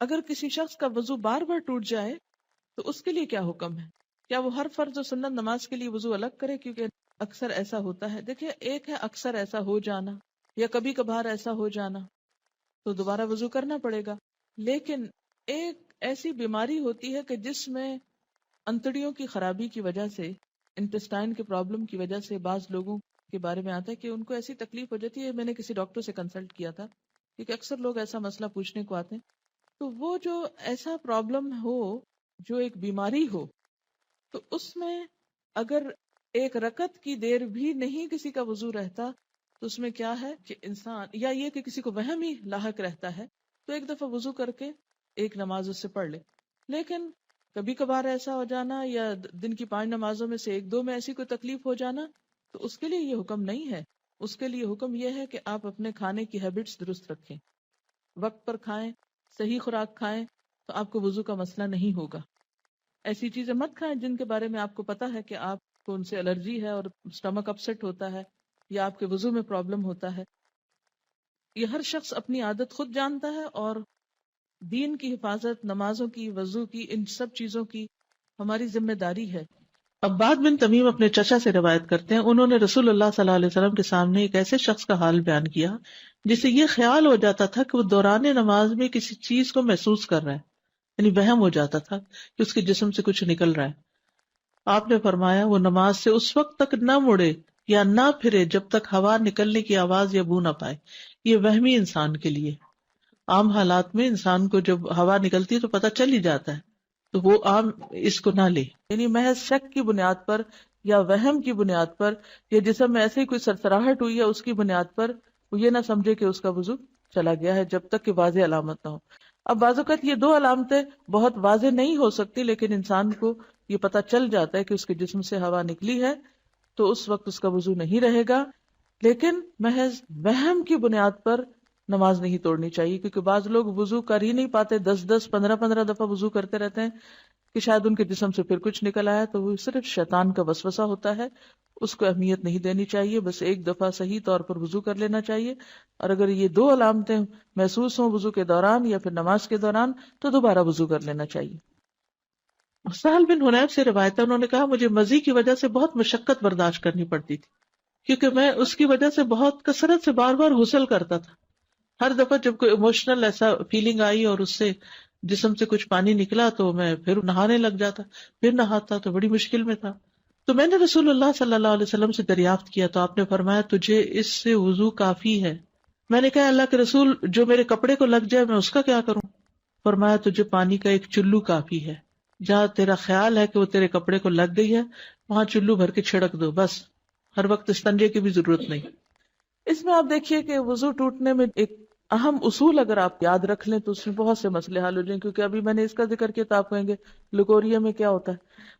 اگر کسی شخص کا وضو بار بار ٹوٹ جائے تو اس کے لیے کیا حکم ہے؟ کیا وہ ہر فرض و سنت نماز کے لیے وضو الگ کرے؟ کیونکہ اکثر ایسا ہوتا ہے. دیکھیں، ایک ہے اکثر ایسا ہو جانا یا کبھی کبھار ایسا ہو جانا، تو دوبارہ وضو کرنا پڑے گا. لیکن ایک ایسی بیماری ہوتی ہے کہ جس میں انتڑیوں کی خرابی کی وجہ سے، انٹسٹائن کے پرابلم کی وجہ سے بعض لوگوں کے بارے میں آتا ہے کہ ان کو ایسی تکلیف ہو جاتی ہے. میں نے کسی ڈاکٹر سے کنسلٹ کیا تھا، کیونکہ اکثر لوگ ایسا مسئلہ پوچھنے کو آتے ہیں. تو وہ جو ایسا پرابلم ہو، جو ایک بیماری ہو، تو اس میں اگر ایک رکعت کی دیر بھی نہیں کسی کا وضو رہتا تو اس میں کیا ہے کہ انسان، یا یہ کہ کسی کو وہم ہی لاحق رہتا ہے، تو ایک دفعہ وضو کر کے ایک نماز اس سے پڑھ لے. لیکن کبھی کبھار ایسا ہو جانا یا دن کی 5 نمازوں میں سے 1-2 میں ایسی کوئی تکلیف ہو جانا، تو اس کے لیے یہ حکم نہیں ہے. اس کے لیے حکم یہ ہے کہ آپ اپنے کھانے کی ہیبٹس درست رکھیں، وقت پر کھائیں، صحیح خوراک کھائیں، تو آپ کو وضو کا مسئلہ نہیں ہوگا. ایسی چیزیں مت کھائیں جن کے بارے میں آپ کو پتا ہے کہ آپ کو ان سے الرجی ہے اور سٹمک اپسیٹ ہوتا ہے یا آپ کے وضو میں پرابلم ہوتا ہے. یہ ہر شخص اپنی عادت خود جانتا ہے، اور دین کی حفاظت، نمازوں کی، وضو کی، ان سب چیزوں کی ہماری ذمہ داری ہے. عباد بن تمیم اپنے چچا سے روایت کرتے ہیں، انہوں نے رسول اللہ صلی اللہ علیہ وسلم کے سامنے ایک ایسے شخص کا حال بیان کیا جسے یہ خیال ہو جاتا تھا کہ وہ دوران نماز میں کسی چیز کو محسوس کر رہا ہے، یعنی وہم ہو جاتا تھا کہ اس کے جسم سے کچھ نکل رہا ہے. آپ نے فرمایا وہ نماز سے اس وقت تک نہ مڑے یا نہ پھرے جب تک ہوا نکلنے کی آواز یا بو نہ پائے. یہ وہمی انسان کے لیے. عام حالات میں انسان کو جب ہوا نکلتی ہے تو پتہ چل ہی جاتا ہے، تو وہ عام اس کو نہ لے. یعنی محض شک کی بنیاد پر یا وہم کی بنیاد پر یا جسم میں ایسے ہی کوئی سرسراہٹ ہوئی ہے اس کی بنیاد پر وہ یہ نہ سمجھے کہ اس کا وضو چلا گیا ہے جب تک کہ واضح علامت نہ ہو. اب بعض اوقات یہ 2 علامتیں بہت واضح نہیں ہو سکتی، لیکن انسان کو یہ پتہ چل جاتا ہے کہ اس کے جسم سے ہوا نکلی ہے، تو اس وقت اس کا وضو نہیں رہے گا. لیکن محض وہم کی بنیاد پر نماز نہیں توڑنی چاہیے، کیونکہ بعض لوگ وضو کر ہی نہیں پاتے، 10 15 دفعہ وضو کرتے رہتے ہیں کہ شاید ان کے جسم سے پھر کچھ نکل آیا، تو وہ صرف شیطان کا وسوسہ ہوتا ہے. اس کو اہمیت نہیں دینی چاہیے، بس ایک دفعہ صحیح طور پر وضو کر لینا چاہیے. اور اگر یہ 2 علامتیں محسوس ہوں وضو کے دوران یا پھر نماز کے دوران تو دوبارہ وضو کر لینا چاہیے. سہل بن حنیف سے روایت ہے، انہوں نے کہا مجھے مزی کی وجہ سے بہت مشقت برداشت کرنی پڑتی تھی، کیونکہ میں اس کی وجہ سے بہت کثرت سے بار بار غسل کرتا تھا. ہر دفعہ جب کوئی ایموشنل ایسا فیلنگ آئی اور اس سے جسم سے کچھ پانی نکلا تو میں پھر نہانے لگ جاتا، پھر نہاتا، تو بڑی مشکل میں تھا. تو میں نے رسول اللہ صلی اللہ علیہ وسلم سے دریافت کیا تو آپ نے فرمایا تجھے اس سے وضو کافی ہے. میں نے کہا اللہ کے رسول جو میرے کپڑے کو لگ جائے میں اس کا کیا کروں؟ فرمایا تجھے پانی کا ایک چلو کافی ہے، جہاں تیرا خیال ہے کہ وہ تیرے کپڑے کو لگ گئی ہے وہاں چلو بھر کے چھڑک دو، بس. ہر وقت استنجے کی بھی ضرورت نہیں. اس میں آپ دیکھیے کہ وضو ٹوٹنے میں ایک اہم اصول اگر آپ یاد رکھ لیں تو اس میں بہت سے مسئلے حل ہو جائیں. کیونکہ ابھی میں نے اس کا ذکر کیا تو آپ کہیں گے لکوریا میں کیا ہوتا ہے،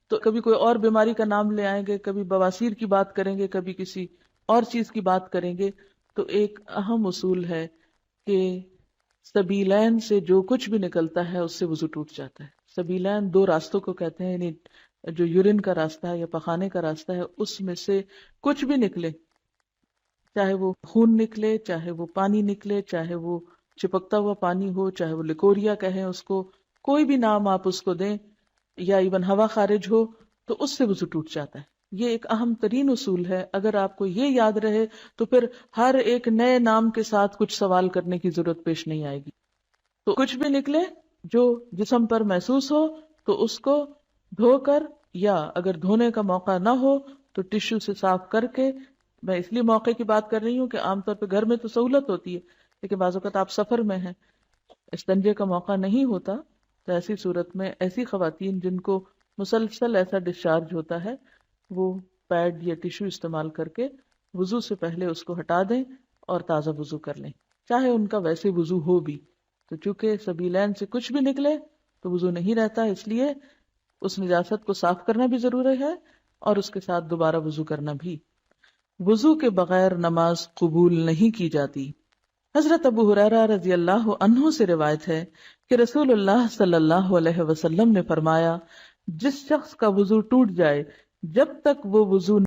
تو کبھی کوئی اور بیماری کا نام لے آئیں گے، کبھی بواسیر کی بات کریں گے، کبھی کسی اور چیز کی بات کریں گے. تو ایک اہم اصول ہے کہ سبیلین سے جو کچھ بھی نکلتا ہے اس سے وضو ٹوٹ جاتا ہے. سبیلین 2 راستوں کو کہتے ہیں، یعنی جو یورین کا راستہ ہے یا پخانے کا راستہ ہے اس میں سے کچھ بھی نکلے، چاہے وہ خون نکلے، چاہے وہ پانی نکلے، چاہے وہ چپکتا ہوا پانی ہو، چاہے وہ لکوریا کہیں اس کو، کوئی بھی نام آپ اس کو دیں، یا ایون ہوا خارج ہو، تو اس سے وضو ٹوٹ جاتا ہے. یہ ایک اہم ترین اصول ہے. اگر آپ کو یہ یاد رہے تو پھر ہر ایک نئے نام کے ساتھ کچھ سوال کرنے کی ضرورت پیش نہیں آئے گی. تو کچھ بھی نکلے جو جسم پر محسوس ہو تو اس کو دھو کر، یا اگر دھونے کا موقع نہ ہو تو ٹشو سے صاف کر کے. میں اس لیے موقع کی بات کر رہی ہوں کہ عام طور پہ گھر میں تو سہولت ہوتی ہے، لیکن بعض اوقات آپ سفر میں ہیں، استنجے کا موقع نہیں ہوتا، تو ایسی صورت میں ایسی خواتین جن کو مسلسل ایسا ڈسچارج ہوتا ہے وہ پیڈ یا ٹشو استعمال کر کے وضو سے پہلے اس کو ہٹا دیں اور تازہ وضو کر لیں، چاہے ان کا ویسے وضو ہو بھی. تو چونکہ سبیلین سے کچھ بھی نکلے تو وضو نہیں رہتا، اس لیے اس نجاست کو صاف کرنا بھی ضروری ہے اور اس کے ساتھ دوبارہ وضو کرنا بھی. وضو کے بغیر نماز قبول نہیں کی جاتی. حضرت ابو ہریرہ رضی اللہ عنہ سے روایت ہے کہ رسول اللہ صلی اللہ علیہ وسلم نے فرمایا جس شخص کا وضو ٹوٹ جائے جب تک وہ وضو